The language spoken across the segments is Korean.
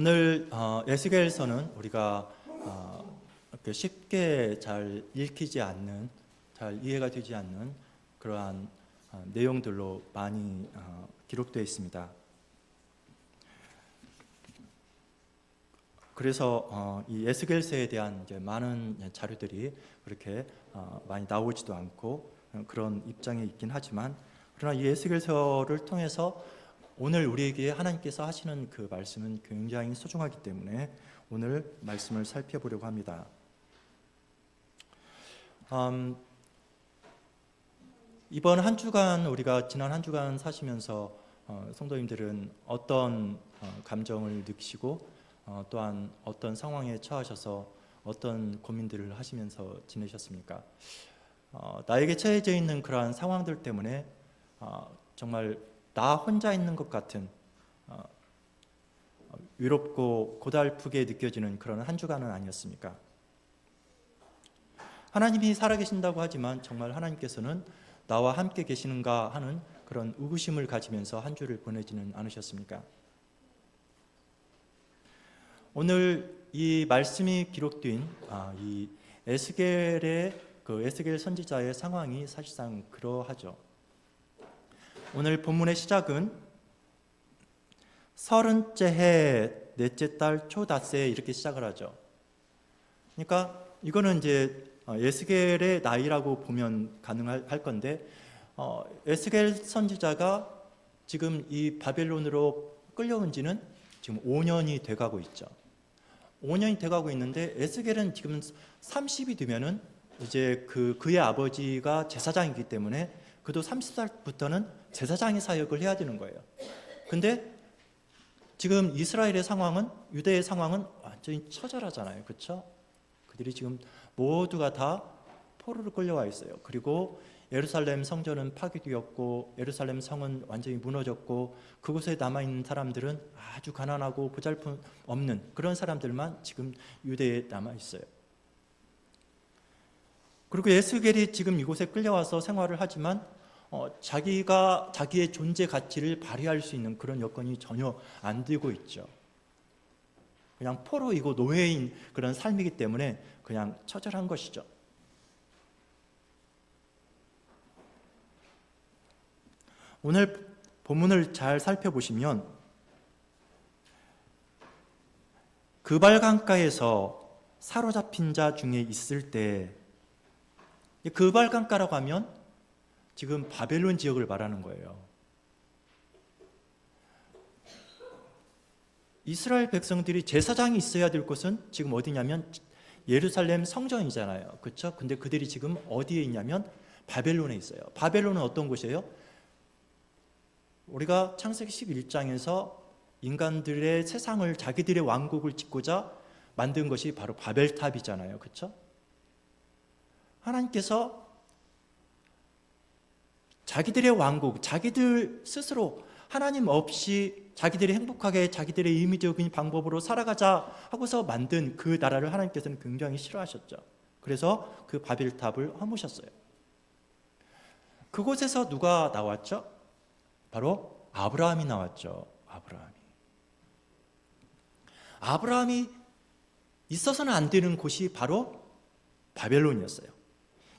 오늘 에스겔서는 우리가 이렇게 쉽게 잘 읽히지 않는, 잘 이해가 되지 않는 그러한 내용들로 많이 기록되어 있습니다. 그래서 이 에스겔서에 대한 이제 많은 자료들이 그렇게 많이 나오지도 않고 그런 입장에 있긴 하지만, 그러나 이 에스겔서를 통해서 오늘 우리에게 하나님께서 하시는 그 말씀은 굉장히 소중하기 때문에 오늘 말씀을 살펴보려고 합니다. 이번 한 주간, 우리가 지난 한 주간 사시면서 성도님들은 어떤 감정을 느끼시고 또한 어떤 상황에 처하셔서 어떤 고민들을 하시면서 지내셨습니까? 나에게 처해져 있는 그러한 상황들 때문에 정말 나 혼자 있는 것 같은 외롭고 고달프게 느껴지는 그런 한 주간은 아니었습니까? 하나님이 살아계신다고 하지만 정말 하나님께서는 나와 함께 계시는가 하는 그런 의구심을 가지면서 한 주를 보내지는 않으셨습니까? 오늘 이 말씀이 기록된 이 에스겔의 그 에스겔 선지자의 상황이 사실상 그러하죠. 오늘 본문의 시작은 30째 해 넷째 달 초닷새에 이렇게 시작을 하죠. 그러니까 이거는 이제 에스겔의 나이라고 보면 가능할 건데, 에스겔 선지자가 지금 이 바벨론으로 끌려온 지는 지금 5년이 돼가고 있죠. 5년이 돼가고 있는데 에스겔은 지금 30이 되면은 이제 그의 아버지가 제사장이기 때문에 그도 30살부터는 제사장의 사역을 해야 되는 거예요. 근데 지금 이스라엘의 상황은, 유대의 상황은 완전히 처절하잖아요. 그렇죠? 그들이 지금 모두가 다 포로로 끌려와 있어요. 그리고 예루살렘 성전은 파괴되었고 예루살렘 성은 완전히 무너졌고 그곳에 남아있는 사람들은 아주 가난하고 보잘것 없는 그런 사람들만 지금 유대에 남아있어요. 그리고 에스겔이 지금 이곳에 끌려와서 생활을 하지만 자기의 존재 가치를 발휘할 수 있는 그런 여건이 전혀 안 되고 있죠. 그냥 포로이고 노예인 그런 삶이기 때문에 그냥 처절한 것이죠. 오늘 본문을 잘 살펴보시면 그발 강가에서 사로잡힌 자 중에 있을 때, 그발 강가라고 하면 지금 바벨론 지역을 말하는 거예요. 이스라엘 백성들이 제사장이 있어야 될 곳은 지금 어디냐면 예루살렘 성전이잖아요. 그렇죠? 근데 그들이 지금 어디에 있냐면 바벨론에 있어요. 바벨론은 어떤 곳이에요? 우리가 창세기 11장에서 인간들의 세상을, 자기들의 왕국을 짓고자 만든 것이 바로 바벨탑이잖아요. 그렇죠? 하나님께서 자기들의 왕국, 자기들 스스로 하나님 없이 자기들이 행복하게 자기들의 임의적인 방법으로 살아가자 하고서 만든 그 나라를 하나님께서는 굉장히 싫어하셨죠. 그래서 그 바벨탑을 허무셨어요. 그곳에서 누가 나왔죠? 바로 아브라함이 나왔죠. 아브라함이 있어서는 안 되는 곳이 바로 바벨론이었어요.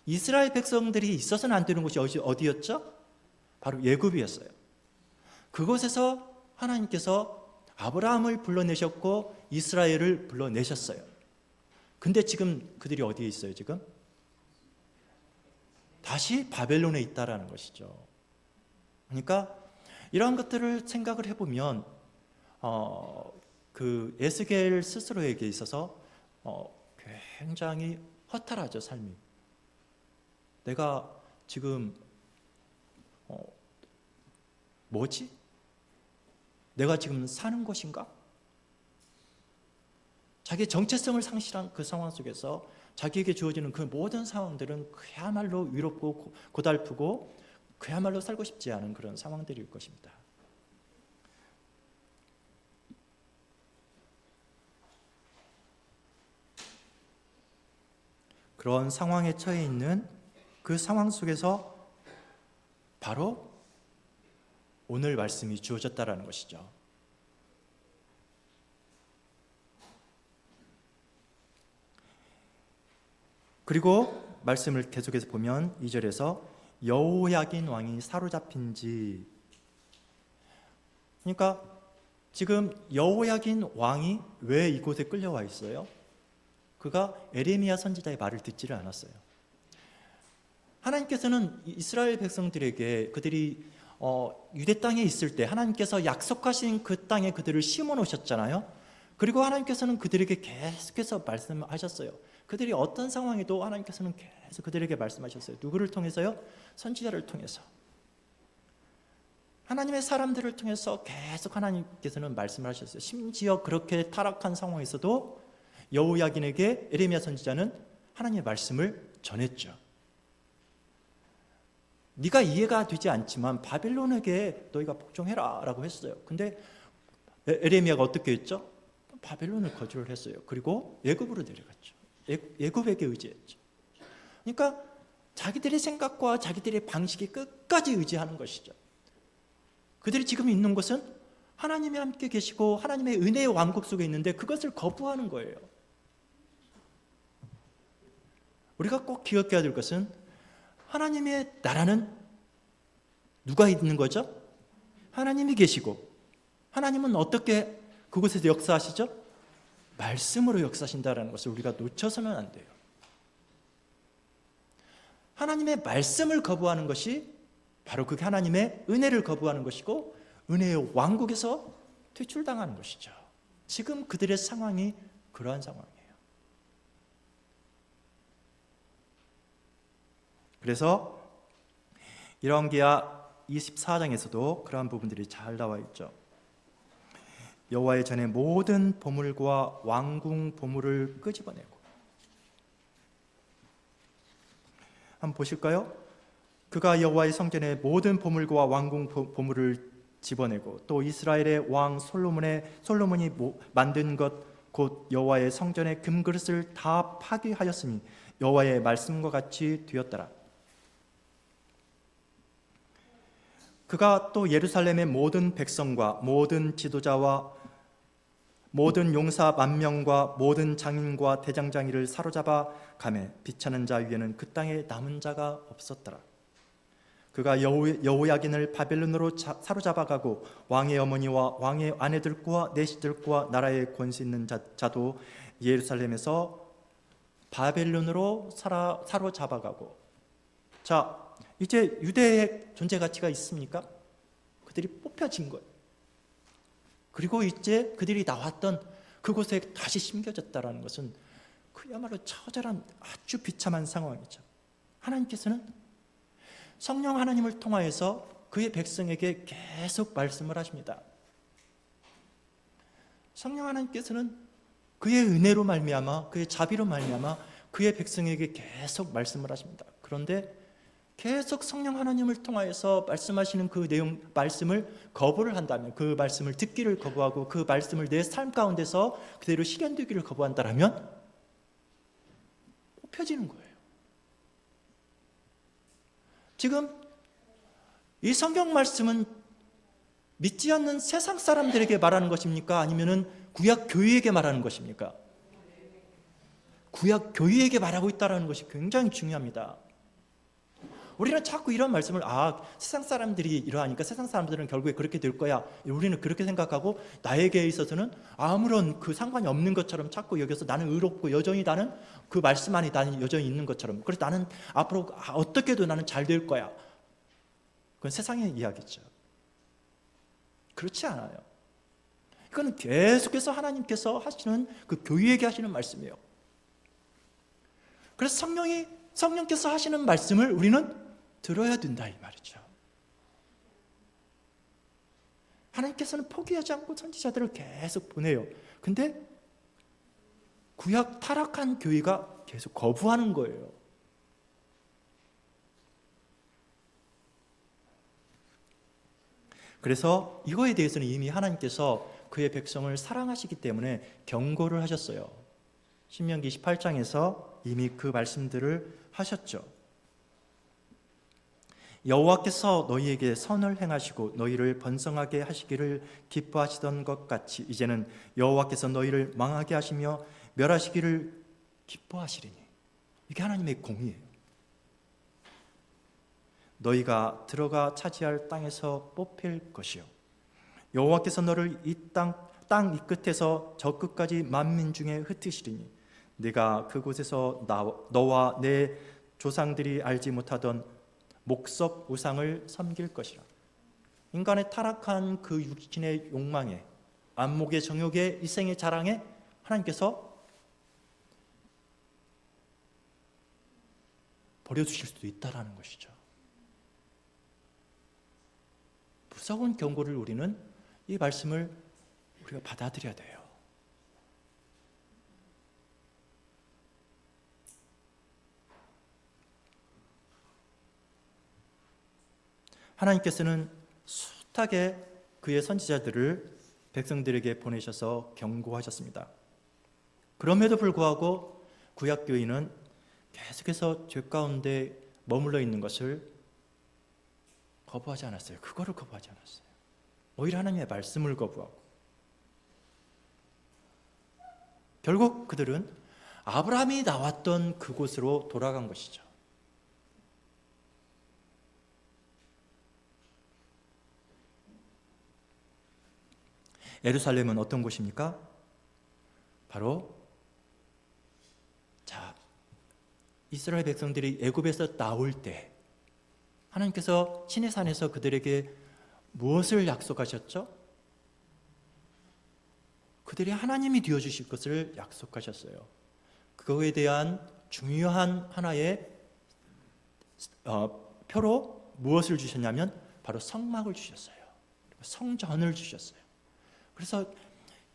이스라엘 백성들이 있어서는 안 되는 곳이 어디였죠? 바로 애굽이었어요. 그곳에서 하나님께서 아브라함을 불러내셨고 이스라엘을 불러내셨어요. 근데 지금 그들이 어디에 있어요? 지금 다시 바벨론에 있다라는 것이죠. 그러니까 이러한 것들을 생각을 해보면 그 에스겔 스스로에게 있어서 굉장히 허탈하죠. 삶이. 내가 지금 뭐지? 내가 지금 사는 곳인가? 자기의 정체성을 상실한 그 상황 속에서 자기에게 주어지는 그 모든 상황들은 그야말로 위롭고 고달프고 그야말로 살고 싶지 않은 그런 상황들일 것입니다. 그런 상황에 처해 있는 그 상황 속에서 바로 오늘 말씀이 주어졌다라는 것이죠. 그리고 말씀을 계속해서 보면 2절에서 여호야긴 왕이 사로잡힌 지, 그러니까 지금 여호야긴 왕이 왜 이곳에 끌려와 있어요? 그가 에레미야 선지자의 말을 듣지를 않았어요. 하나님께서는 이스라엘 백성들에게 그들이 유대 땅에 있을 때 하나님께서 약속하신 그 땅에 그들을 심어 놓으셨잖아요. 그리고 하나님께서는 그들에게 계속해서 말씀하셨어요. 그들이 어떤 상황에도 하나님께서는 계속 그들에게 말씀하셨어요. 누구를 통해서요? 선지자를 통해서. 하나님의 사람들을 통해서 계속 하나님께서는 말씀을 하셨어요. 심지어 그렇게 타락한 상황에서도 여호야긴에게 에레미야 선지자는 하나님의 말씀을 전했죠. 네가 이해가 되지 않지만 바벨론에게 너희가 복종해라 라고 했어요. 근데 에레미야가 어떻게 했죠? 바벨론을 거주를 했어요. 그리고 애굽으로 내려갔죠. 애굽에게 의지했죠. 그러니까 자기들의 생각과 자기들의 방식이 끝까지 의지하는 것이죠. 그들이 지금 있는 곳은 하나님이 함께 계시고 하나님의 은혜의 왕국 속에 있는데 그것을 거부하는 거예요. 우리가 꼭 기억해야 될 것은 하나님의 나라는 누가 있는 거죠? 하나님이 계시고, 하나님은 어떻게 그곳에서 역사하시죠? 말씀으로 역사하신다는 것을 우리가 놓쳐서는 안 돼요. 하나님의 말씀을 거부하는 것이 바로 그게 하나님의 은혜를 거부하는 것이고 은혜의 왕국에서 퇴출당하는 것이죠. 지금 그들의 상황이 그러한 상황이에요. 그래서 열왕기하 24장에서도 그러한 부분들이 잘 나와 있죠. 여호와의 전에 모든 보물과 왕궁 보물을 끄집어내고, 한번 보실까요? 그가 여호와의 성전에 모든 보물과 왕궁 보물을 집어내고 또 이스라엘의 왕 솔로몬이 만든 것 곧 여호와의 성전의 금그릇을 다 파괴하였으니 여호와의 말씀과 같이 되었더라. 그가 또 예루살렘의 모든 백성과 모든 지도자와 모든 용사 만명과 모든 장인과 대장장이를 사로잡아 가매 비차는 자 위에는 그 땅에 남은 자가 없었더라. 그가 여호야긴을 바벨론으로 사로잡아 가고 왕의 어머니와 왕의 아내들과 내시들과 나라의 권세 있는 자도 예루살렘에서 바벨론으로 사로잡아 가고. 자, 이제 유대의 존재 가치가 있습니까? 그들이 뽑혀진 거예요. 그리고 이제 그들이 나왔던 그곳에 다시 심겨졌다는 것은 그야말로 처절한 아주 비참한 상황이죠. 하나님께서는 성령 하나님을 통하여서 그의 백성에게 계속 말씀을 하십니다. 성령 하나님께서는 그의 은혜로 말미암아 그의 자비로 말미암아 그의 백성에게 계속 말씀을 하십니다. 그런데 계속 성령 하나님을 통하여서 말씀하시는 그 내용 말씀을 거부를 한다면, 그 말씀을 듣기를 거부하고 그 말씀을 내 삶 가운데서 그대로 실현되기를 거부한다면 뽑혀지는 거예요. 지금 이 성경 말씀은 믿지 않는 세상 사람들에게 말하는 것입니까? 아니면은 구약 교회에게 말하는 것입니까? 구약 교회에게 말하고 있다는 것이 굉장히 중요합니다. 우리는 자꾸 이런 말씀을 세상 사람들이 이러하니까 세상 사람들은 결국에 그렇게 될 거야, 우리는 그렇게 생각하고 나에게 있어서는 아무런 그 상관이 없는 것처럼 자꾸 여겨서 나는 의롭고 여전히 나는 그 말씀 안에 나는 여전히 있는 것처럼, 그래서 나는 앞으로 어떻게도 나는 잘 될 거야. 그건 세상의 이야기죠. 그렇지 않아요. 이거는 계속해서 하나님께서 하시는 그 교회에게 하시는 말씀이에요. 그래서 성령께서 하시는 말씀을 우리는 들어야 된다 이 말이죠. 하나님께서는 포기하지 않고 선지자들을 계속 보내요. 근데 구약 타락한 교회가 계속 거부하는 거예요. 그래서 이거에 대해서는 이미 하나님께서 그의 백성을 사랑하시기 때문에 경고를 하셨어요. 신명기 18장에서 이미 그 말씀들을 하셨죠. 여호와께서 너희에게 선을 행하시고 너희를 번성하게 하시기를 기뻐하시던 것 같이 이제는 여호와께서 너희를 망하게 하시며 멸하시기를 기뻐하시리니. 이게 하나님의 공의예요. 너희가 들어가 차지할 땅에서 뽑힐 것이요 여호와께서 너를 이 땅 이 끝에서 저 끝까지 만민 중에 흩으시리니 네가 그곳에서 너와 내 조상들이 알지 못하던 목석 우상을 섬길 것이라. 인간의 타락한 그 육신의 욕망에, 안목의 정욕에, 이생의 자랑에 하나님께서 버려두실 수도 있다라는 것이죠. 무서운 경고를 우리는 이 말씀을 우리가 받아들여야 돼요. 하나님께서는 숱하게 그의 선지자들을 백성들에게 보내셔서 경고하셨습니다. 그럼에도 불구하고 구약교인은 계속해서 죄 가운데 머물러 있는 것을 거부하지 않았어요. 그거를 거부하지 않았어요. 오히려 하나님의 말씀을 거부하고 결국 그들은 아브라함이 나왔던 그곳으로 돌아간 것이죠. 예루살렘은 어떤 곳입니까? 바로 이스라엘 백성들이 애굽에서 나올 때 하나님께서 시내산에서 그들에게 무엇을 약속하셨죠? 그들이 하나님이 되어주실 것을 약속하셨어요. 그거에 대한 중요한 하나의 표로 무엇을 주셨냐면 바로 성막을 주셨어요. 성전을 주셨어요. 그래서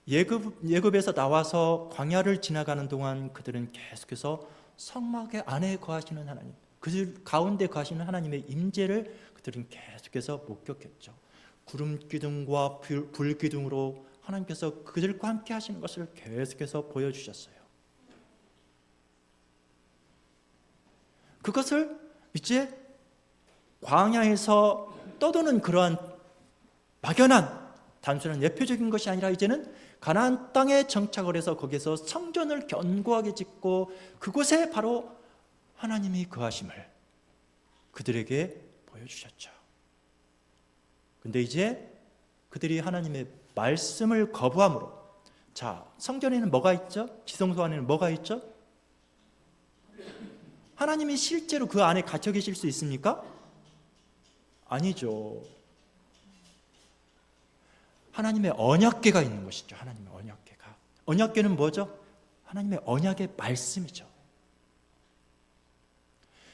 예굽에서 나와서 광야를 지나가는 동안 그들은 계속해서 성막의 안에 거하시는 하나님, 그 가운데 거하시는 하나님의 임재를 그들은 계속해서 목격했죠. 구름 기둥과 불 기둥으로 하나님께서 그들과 함께 하시는 것을 계속해서 보여주셨어요. 그것을 이제 광야에서 떠도는 그러한 막연한 단순한 예표적인 것이 아니라 이제는 가나안 땅에 정착을 해서 거기에서 성전을 견고하게 짓고 그곳에 바로 하나님이 거하심을 그들에게 보여주셨죠. 근데 이제 그들이 하나님의 말씀을 거부함으로, 성전에는 뭐가 있죠? 지성소 안에는 뭐가 있죠? 하나님이 실제로 그 안에 갇혀 계실 수 있습니까? 아니죠. 하나님의 언약궤가 있는 것이죠. 하나님의 언약궤가. 언약궤는 뭐죠? 하나님의 언약의 말씀이죠.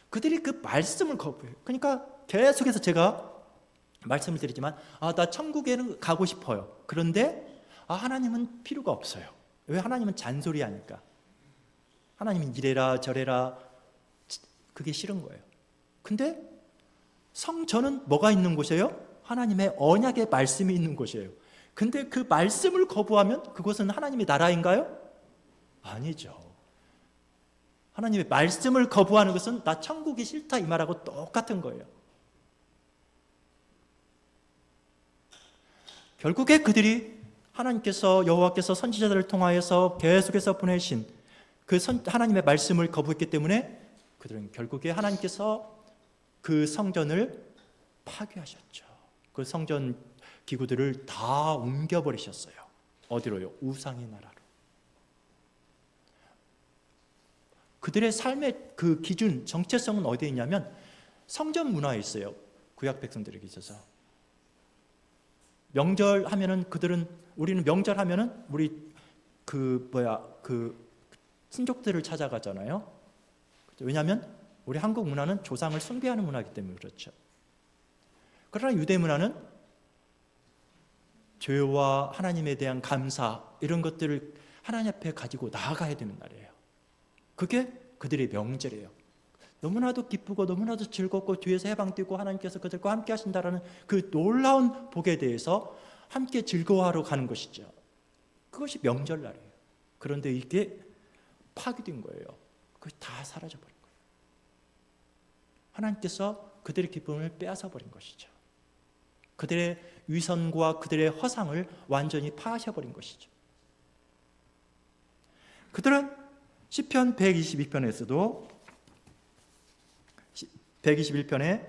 그들이 그 말씀을 거부해요. 그러니까 계속해서 제가 말씀을 드리지만 나 천국에는 가고 싶어요. 그런데 하나님은 필요가 없어요. 왜? 하나님은 잔소리하니까. 하나님은 이래라 저래라 그게 싫은 거예요. 근데 성전은 뭐가 있는 곳이에요? 하나님의 언약의 말씀이 있는 곳이에요. 근데 그 말씀을 거부하면 그것은 하나님의 나라인가요? 아니죠. 하나님의 말씀을 거부하는 것은 나 천국이 싫다 이 말하고 똑같은 거예요. 결국에 그들이 하나님께서 여호와께서 선지자들을 통하여서 계속해서 보내신 그 하나님의 말씀을 거부했기 때문에 그들은 결국에 하나님께서 그 성전을 파괴하셨죠. 그 성전 기구들을 다 옮겨버리셨어요. 어디로요? 우상의 나라로. 그들의 삶의 그 기준, 정체성은 어디에 있냐면 성전 문화에 있어요. 구약 백성들에게 있어서. 명절 하면은 우리는 명절 하면은 우리 친족들을 찾아가잖아요. 왜냐하면 우리 한국 문화는 조상을 숭배하는 문화이기 때문에 그렇죠. 그러나 유대 문화는 죄와 하나님에 대한 감사 이런 것들을 하나님 앞에 가지고 나아가야 되는 날이에요. 그게 그들의 명절이에요. 너무나도 기쁘고 너무나도 즐겁고 뒤에서 해방되고 하나님께서 그들과 함께 하신다라는 그 놀라운 복에 대해서 함께 즐거워하러 가는 것이죠. 그것이 명절날이에요. 그런데 이게 파괴된 거예요. 그것이 다 사라져버린 거예요. 하나님께서 그들의 기쁨을 빼앗아버린 것이죠. 그들의 위선과 그들의 허상을 완전히 파하셔버린 것이죠. 그들은 시편 122편에서도 121편에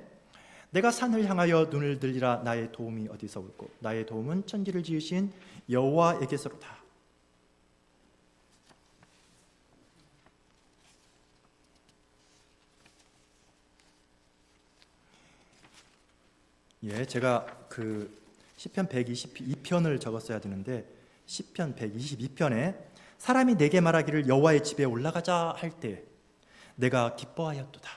내가 산을 향하여 눈을 들리라. 나의 도움이 어디서 올고 나의 도움은 천지를 지으신 여호와에게서로다. 예, 제가 그 시편 122편을 적었어야 되는데 시편 122편에 사람이 내게 말하기를 여호와의 집에 올라가자 할 때 내가 기뻐하였도다.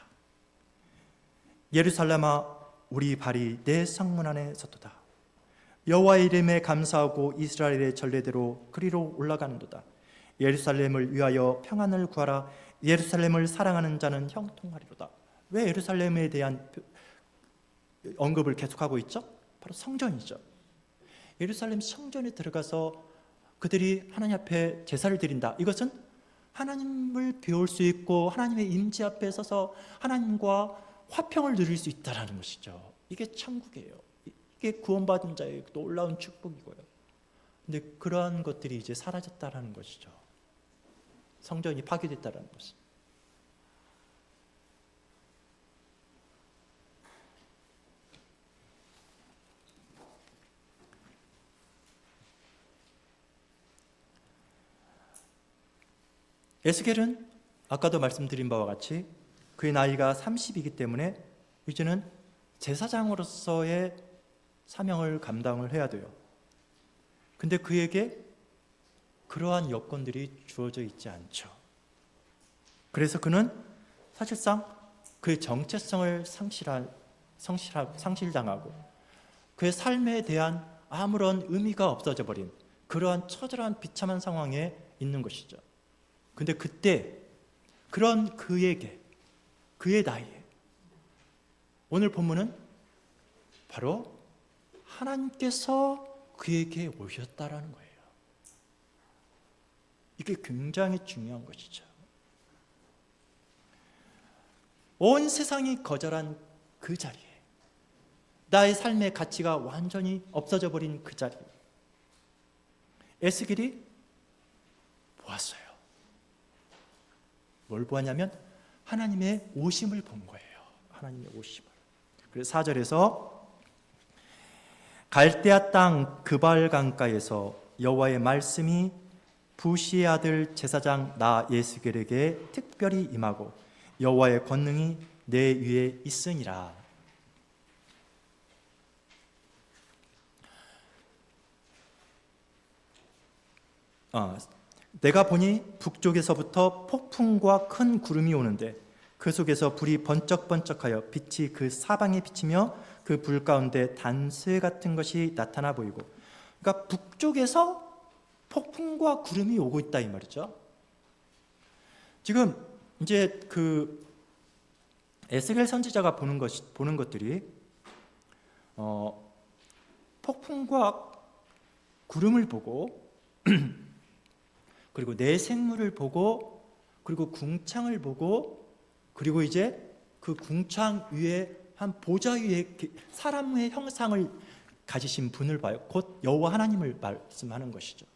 예루살렘아 우리 발이 내 성문 안에 섰도다. 여호와의 이름에 감사하고 이스라엘의 전례대로 그리로 올라가는도다. 예루살렘을 위하여 평안을 구하라. 예루살렘을 사랑하는 자는 형통하리로다. 왜 예루살렘에 대한 언급을 계속하고 있죠? 바로 성전이죠. 예루살렘 성전에 들어가서 그들이 하나님 앞에 제사를 드린다. 이것은 하나님을 배울 수 있고 하나님의 임재 앞에 서서 하나님과 화평을 누릴 수 있다는 것이죠. 이게 천국이에요. 이게 구원받은 자의 놀라운 축복이고요. 근데 그러한 것들이 이제 사라졌다는 것이죠. 성전이 파괴됐다는 것이죠. 에스겔은 아까도 말씀드린 바와 같이 그의 나이가 30이기 때문에 이제는 제사장으로서의 사명을 감당을 해야 돼요. 근데 그에게 그러한 여건들이 주어져 있지 않죠. 그래서 그는 사실상 그의 정체성을 상실당하고 그의 삶에 대한 아무런 의미가 없어져 버린 그러한 처절한 비참한 상황에 있는 것이죠. 근데 그때 그런 그에게 그의 나이에 오늘 본문은 바로 하나님께서 그에게 오셨다라는 거예요. 이게 굉장히 중요한 것이죠. 온 세상이 거절한 그 자리에 나의 삶의 가치가 완전히 없어져 버린 그 자리에 에스겔이 보았어요. 뭘 보았냐면 하나님의 오심을 본 거예요. 하나님의 오심을. 그래서 4절에서 갈대아 땅 그발 강가에서 여호와의 말씀이 부시의 아들 제사장 나 예스겔에게 특별히 임하고 여호와의 권능이 내 위에 있으니라. 내가 보니 북쪽에서부터 폭풍과 큰 구름이 오는데 그 속에서 불이 번쩍번쩍하여 빛이 그 사방에 비치며 그 불 가운데 단쇠 같은 것이 나타나 보이고, 그러니까 북쪽에서 폭풍과 구름이 오고 있다 이 말이죠. 지금 이제 그 에스겔 선지자가 보는 것들이 폭풍과 구름을 보고 그리고 내생물을 보고 그리고 궁창을 보고 그리고 이제 그 궁창 위에 한 보좌 위에 사람의 형상을 가지신 분을 봐요. 곧 여호와 하나님을 말씀하는 것이죠.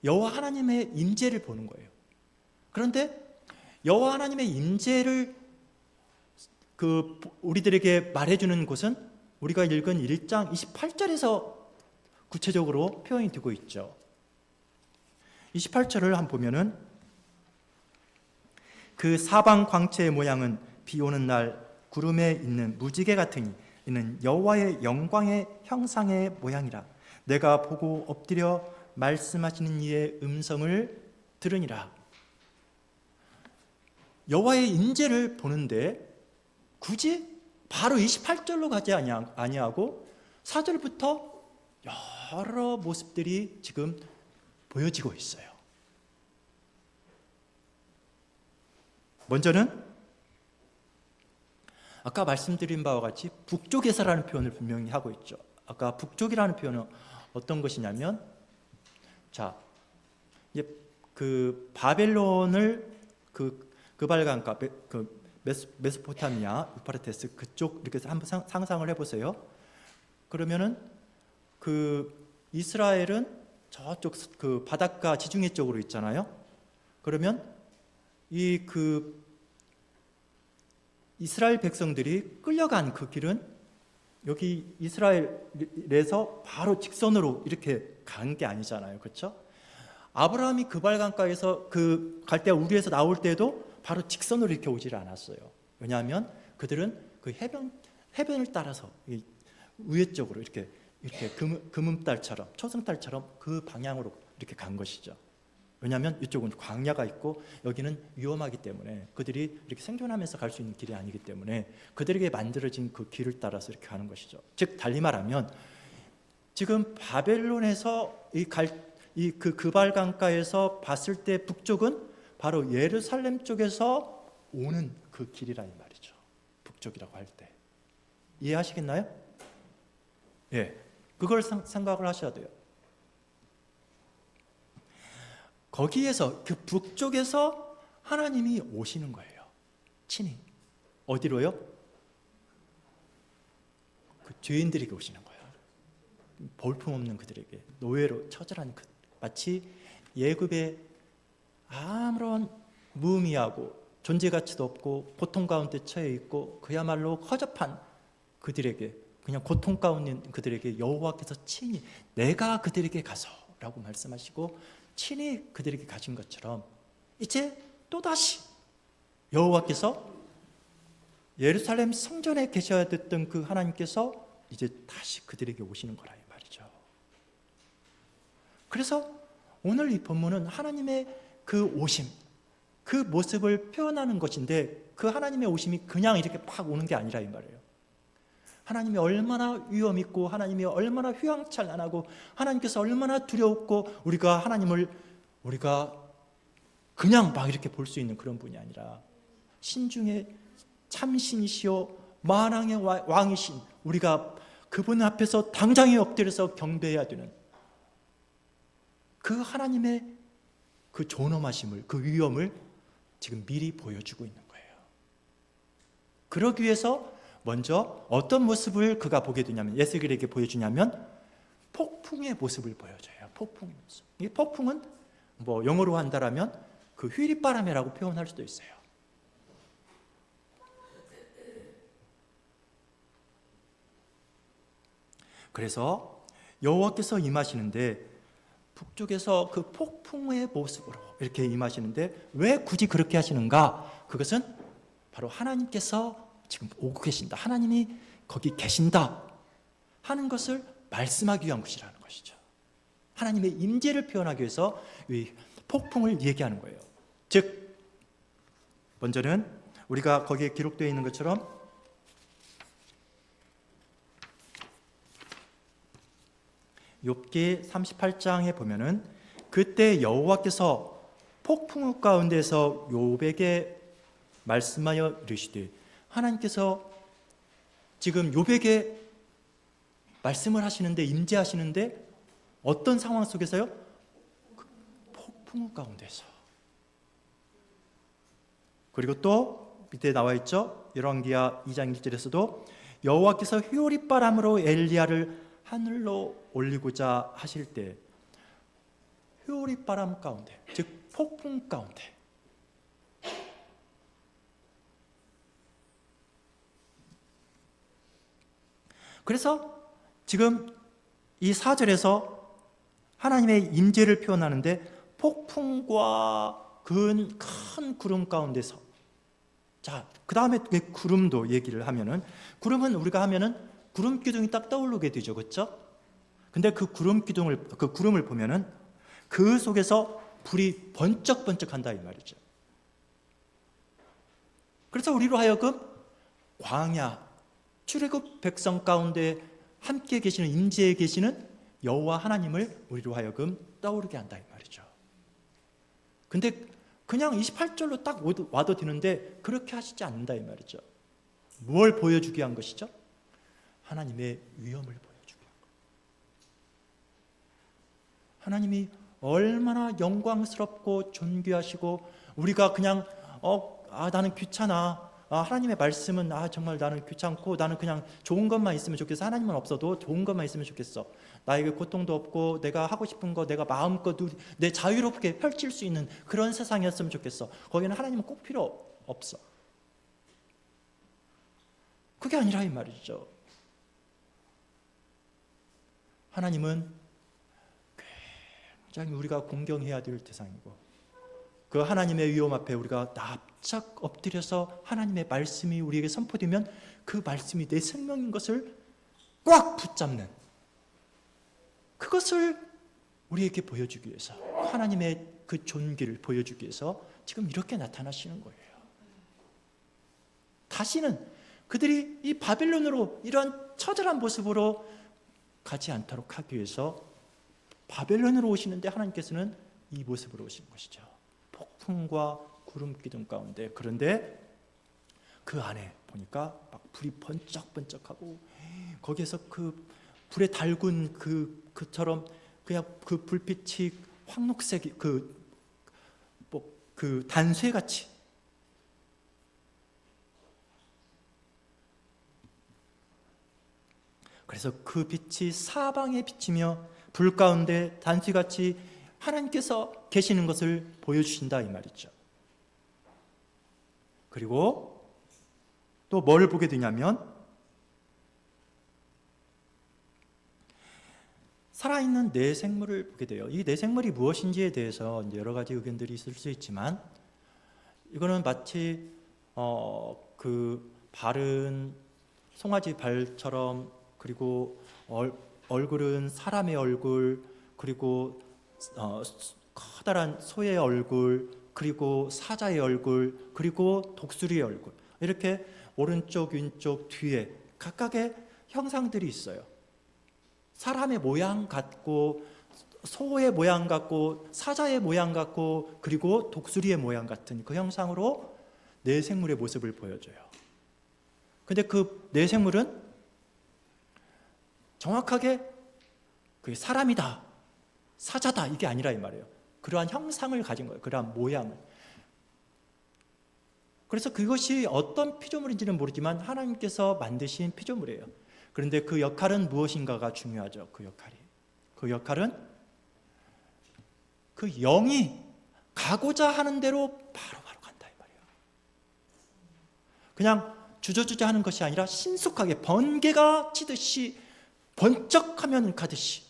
여호와 하나님의 임재를 보는 거예요. 그런데 여호와 하나님의 임재를 우리들에게 말해주는 곳은 우리가 읽은 1장 28절에서 구체적으로 표현이 되고 있죠. 28절을 한번 보면은 그 사방 광채의 모양은 비 오는 날 구름에 있는 무지개 같으니 이는 여호와의 영광의 형상의 모양이라. 내가 보고 엎드려 말씀하시는 이의 음성을 들으니라. 여호와의 임재를 보는데 굳이 바로 28절로 가지 아니하고 4절부터 여러 모습들이 지금 보여지고 있어요. 먼저는 아까 말씀드린 바와 같이 북쪽에서라는 표현을 분명히 하고 있죠. 아까 북쪽이라는 표현은 어떤 것이냐면, 자, 이제 그 바벨론을 그발강가 메소포타미아, 유프라테스 그쪽 이렇게 해서 한번 상상을 해보세요. 그러면은 그 이스라엘은 저쪽 그 바닷가 지중해 쪽으로 있잖아요. 그러면 이 그 이스라엘 백성들이 끌려간 그 길은 여기 이스라엘에서 바로 직선으로 이렇게 간 게 아니잖아요. 그렇죠? 아브라함이 그발강가에서 그 갈대아 우리에서 나올 때도 바로 직선으로 이렇게 오지를 않았어요. 왜냐하면 그들은 그 해변을 따라서 위에 쪽으로 이렇게 금음달처럼 초승달처럼 그 방향으로 이렇게 간 것이죠. 왜냐하면 이쪽은 광야가 있고 여기는 위험하기 때문에 그들이 이렇게 생존하면서 갈 수 있는 길이 아니기 때문에 그들에게 만들어진 그 길을 따라서 이렇게 가는 것이죠. 즉 달리 말하면 지금 바벨론에서 그 그발강가에서 봤을 때 북쪽은 바로 예루살렘 쪽에서 오는 그 길이라 이 말이죠. 북쪽이라고 할 때 이해하시겠나요? 예, 그걸 생각을 하셔야 돼요. 거기에서 그 북쪽에서 하나님이 오시는 거예요. 친히 어디로요? 그 죄인들에게 오시는 거예요. 볼품없는 그들에게 노예로 처절한 마치 예굽에 아무런 무의미하고 존재 가치도 없고 고통 가운데 처해 있고 그야말로 허접한 그들에게 그냥 고통 가운데 그들에게 여호와께서 친히 내가 그들에게 가서라고 말씀하시고 친히 그들에게 가신 것처럼 이제 또다시 여호와께서 예루살렘 성전에 계셔야 됐던 그 하나님께서 이제 다시 그들에게 오시는 거라 이 말이죠. 그래서 오늘 이 본문은 하나님의 그 오심, 그 모습을 표현하는 것인데 그 하나님의 오심이 그냥 이렇게 팍 오는 게 아니라 이 말이에요. 하나님이 얼마나 위험 있고 하나님이 얼마나 휘황찬란하고 하나님께서 얼마나 두려웠고 우리가 하나님을 그냥 막 이렇게 볼 수 있는 그런 분이 아니라 신중의 참신이시오 만왕의 왕이신 우리가 그분 앞에서 당장에 엎드려서 경배해야 되는 그 하나님의 그 존엄하심을 그 위엄을 지금 미리 보여주고 있는 거예요. 그러기 위해서 먼저 어떤 모습을 그가 보게 되냐면 예스겔에게 보여주냐면 폭풍의 모습을 보여줘요. 폭풍의 모습. 이 폭풍은 뭐 영어로 한다라면 그 휘리바람이라고 표현할 수도 있어요. 그래서 여호와께서 임하시는데 북쪽에서 그 폭풍의 모습으로 이렇게 임하시는데 왜 굳이 그렇게 하시는가? 그것은 바로 하나님께서 지금 오고 계신다. 하나님이 거기 계신다 하는 것을 말씀하기 위한 것이라는 것이죠. 하나님의 임재를 표현하기 위해서 이 폭풍을 얘기하는 거예요. 즉 먼저는 우리가 거기에 기록되어 있는 것처럼 욥기 38장에 보면은 그때 여호와께서 폭풍 가운데서 욥에게 말씀하여 이르시되 하나님께서 지금 욥에게 말씀을 하시는데 임재하시는데 어떤 상황 속에서요? 폭풍 가운데서. 그리고 또 밑에 나와 있죠. 열왕기하 2장 1절에서도 여호와께서 휘오리바람으로 엘리야를 하늘로 올리고자 하실 때 휘오리바람 가운데 즉 폭풍 가운데 그래서 지금 이 4절에서 하나님의 임재를 표현하는데 폭풍과 큰 구름 가운데서 자, 그 다음에 구름도 얘기를 하면은 구름은 우리가 하면은 구름 기둥이 딱 떠오르게 되죠. 그렇죠? 근데 그 구름을 보면은 그 속에서 불이 번쩍번쩍한다 이 말이죠. 그래서 우리로 하여금 광야 출애굽 백성 가운데 함께 계시는 임재에 계시는 여호와 하나님을 우리로 하여금 떠오르게 한다 이 말이죠. 근데 그냥 28절로 딱 와도 되는데 그렇게 하시지 않는다 이 말이죠. 뭘 보여주기 위한 것이죠? 하나님의 위엄을 보여주기 위한 것. 하나님이 얼마나 영광스럽고 존귀하시고 우리가 그냥 나는 귀찮아. 하나님의 말씀은 정말 나는 귀찮고 나는 그냥 좋은 것만 있으면 좋겠어. 하나님은 없어도 좋은 것만 있으면 좋겠어. 나에게 고통도 없고 내가 하고 싶은 거 내가 마음껏 내 자유롭게 펼칠 수 있는 그런 세상이었으면 좋겠어. 거기는 하나님은 꼭 필요 없어. 그게 아니라 이 말이죠. 하나님은 굉장히 우리가 공경해야 될 대상이고, 그 하나님의 위엄 앞에 우리가 납작 엎드려서 하나님의 말씀이 우리에게 선포되면 그 말씀이 내 생명인 것을 꽉 붙잡는, 그것을 우리에게 보여주기 위해서, 하나님의 그 존귀를 보여주기 위해서 지금 이렇게 나타나시는 거예요. 다시는 그들이 이 바벨론으로, 이런 처절한 모습으로 가지 않도록 하기 위해서 바벨론으로 오시는데 하나님께서는 이 모습으로 오시는 것이죠. 폭풍과 구름 기둥 가운데. 그런데 그 안에 보니까 막 불이 번쩍번쩍하고, 거기에서 그 불에 달군 그처럼 그냥 그 불빛이 황록색이 그 단쇠 같이, 그래서 그 빛이 사방에 비치며 불 가운데 단쇠같이 하나님께서 계시는 것을 보여주신다 이 말이죠. 그리고 또 뭘 보게 되냐면, 살아있는 내생물을 보게 돼요. 이 내생물이 무엇인지에 대해서 이제 여러 가지 의견들이 있을 수 있지만, 이거는 마치 그 발은 송아지 발처럼, 그리고 얼굴은 사람의 얼굴, 그리고 커다란 소의 얼굴, 그리고 사자의 얼굴, 그리고 독수리의 얼굴, 이렇게 오른쪽, 왼쪽, 뒤에 각각의 형상들이 있어요. 사람의 모양 같고, 소의 모양 같고, 사자의 모양 같고, 그리고 독수리의 모양 같은 그 형상으로 내생물의 모습을 보여줘요. 근데 그 내생물은 정확하게 그게 사람이다, 사자다, 이게 아니라 이 말이에요. 그러한 형상을 가진 거예요. 그러한 모양을. 그래서 그것이 어떤 피조물인지는 모르지만 하나님께서 만드신 피조물이에요. 그런데 그 역할은 무엇인가가 중요하죠. 그 역할은 그 영이 가고자 하는 대로 바로바로 간다 이 말이에요. 그냥 주저주저 하는 것이 아니라 신속하게 번개가 치듯이, 번쩍하면 가듯이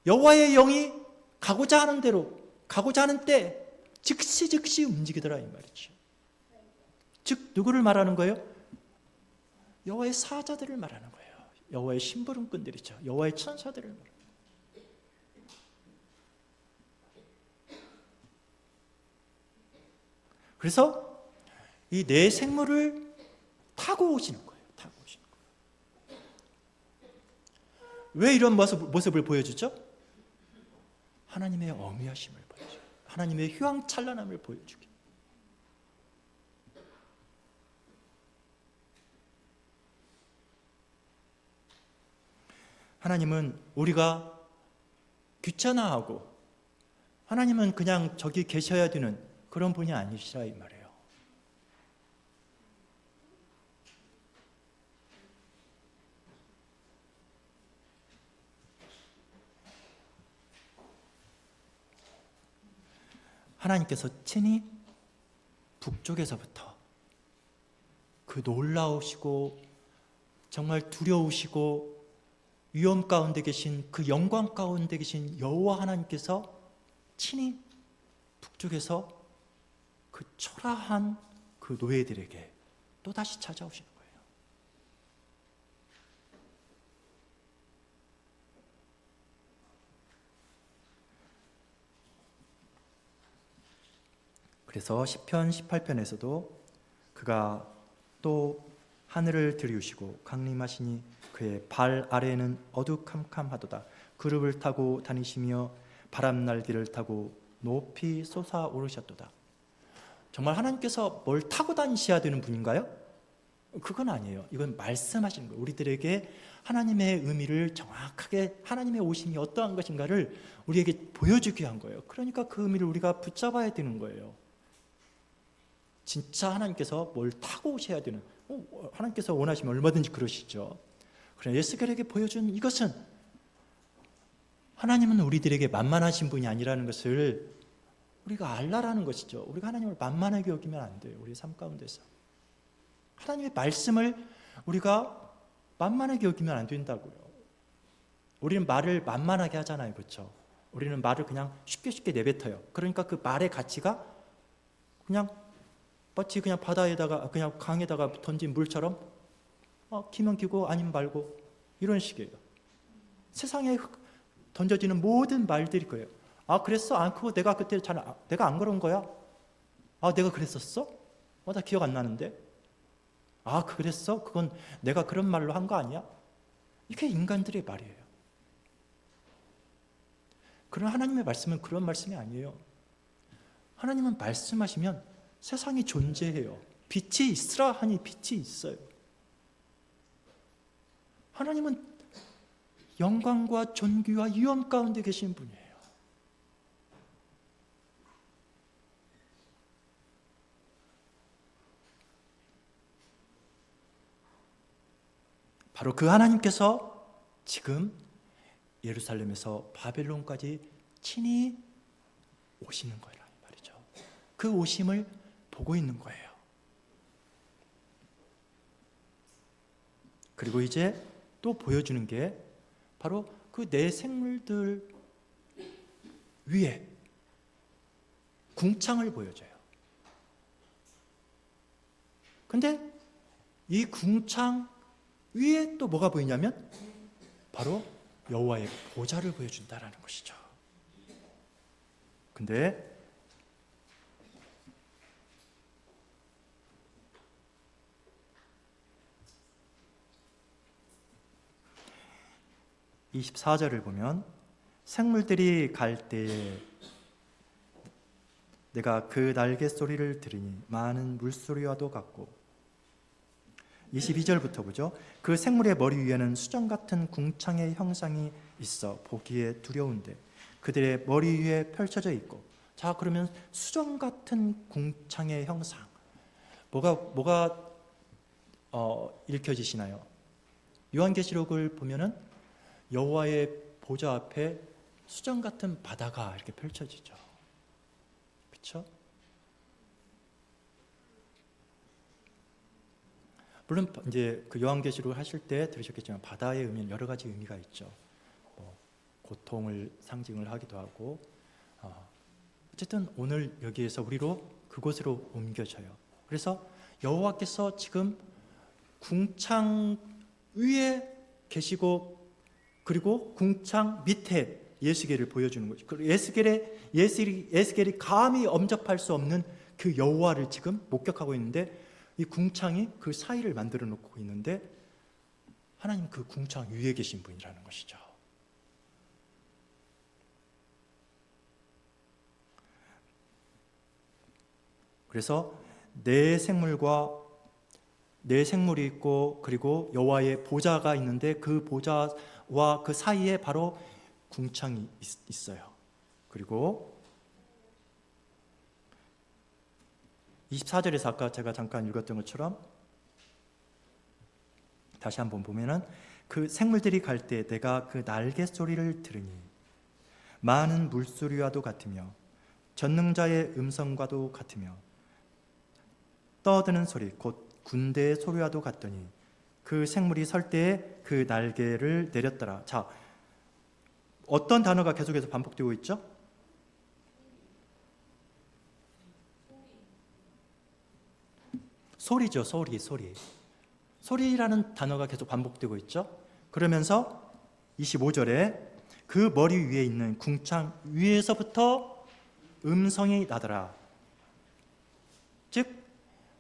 여호와의 영이 가고자 하는 대로, 가고자 하는 때 즉시 움직이더라 이 말이죠. 즉 누구를 말하는 거예요? 여호와의 사자들을 말하는 거예요. 여호와의 심부름꾼들이죠. 여호와의 천사들을 말하는 거예요. 그래서 이 내 생물을 타고 오시는 거예요. 왜 이런 모습을 보여주죠? 하나님의 어미하심을 보여줘요. 하나님의 휘황찬란함을 보여주기. 하나님은 우리가 귀찮아하고, 하나님은 그냥 저기 계셔야 되는 그런 분이 아니시라 이 말이에요. 하나님께서 친히 북쪽에서부터 그 놀라우시고 정말 두려우시고 위험 가운데 계신, 그 영광 가운데 계신 여호와 하나님께서 친히 북쪽에서 그 초라한 그 노예들에게 또다시 찾아오시는 거예요. 그래서 시편 18편에서도 그가 또 하늘을 들이우시고 강림하시니 그의 발 아래에는 어두캄캄하도다. 그룹을 타고 다니시며 바람 날개를 타고 높이 솟아오르셨도다. 정말 하나님께서 뭘 타고 다니셔야 되는 분인가요? 그건 아니에요. 이건 말씀하시는 거예요. 우리들에게 하나님의 의미를 정확하게, 하나님의 오심이 어떠한 것인가를 우리에게 보여주기 위한 거예요. 그러니까 그 의미를 우리가 붙잡아야 되는 거예요. 진짜 하나님께서 뭘 타고 오셔야 되는, 하나님께서 원하시면 얼마든지 그러시죠. 그러나 에스겔에게 보여준 이것은 하나님은 우리들에게 만만하신 분이 아니라는 것을 우리가 알라라는 것이죠. 우리가 하나님을 만만하게 여기면 안 돼요. 우리 삶 가운데서. 하나님의 말씀을 우리가 만만하게 여기면 안 된다고요. 우리는 말을 만만하게 하잖아요. 그렇죠? 우리는 말을 그냥 쉽게 내뱉어요. 그러니까 그 말의 가치가 그냥 마치 그냥 바다에다가 그냥 강에다가 던진 물처럼 기면 기고 아니면 말고 이런 식이에요. 세상에 던져지는 모든 말들이 거예요. 그랬어? 그거 내가 그때 내가 안 그런 거야? 내가 그랬었어? 나 기억 안 나는데. 그랬어? 그건 내가 그런 말로 한 거 아니야? 이게 인간들의 말이에요. 그러나 하나님의 말씀은 그런 말씀이 아니에요. 하나님은 말씀하시면 세상이 존재해요. 빛이 있으라 하니 빛이 있어요. 하나님은 영광과 존귀와 위엄 가운데 계신 분이에요. 바로 그 하나님께서 지금 예루살렘에서 바벨론까지 친히 오시는 거란 말이죠. 그 오심을 보고 있는 거예요. 그리고 이제 또 보여주는 게 바로 그 내 생물들 위에 궁창을 보여줘요. 근데 이 궁창 위에 또 뭐가 보이냐면 바로 여호와의 보좌를 보여준다라는 것이죠. 근데 (24절을) 보면 생물들이 갈 때에 내가 그 날개 소리를 들으니 많은 물소리와도 같고, 22절부터 보죠. 그 생물의 머리 위에는 수정 같은 궁창의 형상이 있어 보기에 두려운데 그들의 머리 위에 펼쳐져 있고. 자, 그러면 수정 같은 궁창의 형상, 뭐가 읽혀지시나요? 요한계시록을 보면은 여호와의 보좌 앞에 수정 같은 바다가 이렇게 펼쳐지죠. 그렇죠? 물론 이제 그 요한계시록을 하실 때 들으셨겠지만 바다의 의미는 여러 가지 의미가 있죠. 고통을 상징을 하기도 하고, 어쨌든 오늘 여기에서 우리로 그곳으로 옮겨져요. 그래서 여호와께서 지금 궁창 위에 계시고, 그리고 궁창 밑에 예수계를 보여주는 거죠. 그리고 예수겔이 감히 엄접할 수 없는 그 여호와를 지금 목격하고 있는데, 이 궁창이 그 사이를 만들어 놓고 있는데 하나님 그 궁창 위에 계신 분이라는 것이죠. 그래서 내 생물이 있고, 그리고 여호와의 보좌가 있는데 그 보좌와 그 사이에 바로 궁창이 있어요. 그리고 24절에서 아까 제가 잠깐 읽었던 것처럼 다시 한번 보면은 그 생물들이 갈 때 내가 그 날개 소리를 들으니 많은 물소리와도 같으며 전능자의 음성과도 같으며 떠드는 소리 곧 군대의 소리와도 같더니 그 생물이 설 때에 그 날개를 내렸더라. 자, 어떤 단어가 계속해서 반복되고 있죠? 소리죠. 소리. 소리라는 단어가 계속 반복되고 있죠. 그러면서 25절에 그 머리 위에 있는 궁창 위에서부터 음성이 나더라. 즉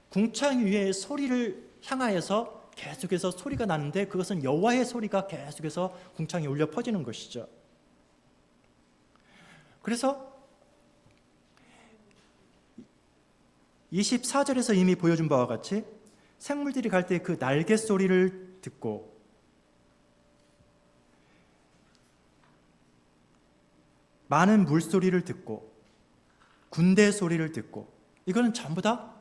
궁창 위에 소리를 향하여서 계속해서 소리가 나는데, 그것은 여호와의 소리가 계속해서 궁창에 울려 퍼지는 것이죠. 그래서 24절에서 이미 보여준 바와 같이 생물들이 갈 때 그 날개 소리를 듣고, 많은 물소리를 듣고, 군대 소리를 듣고, 이거는 전부 다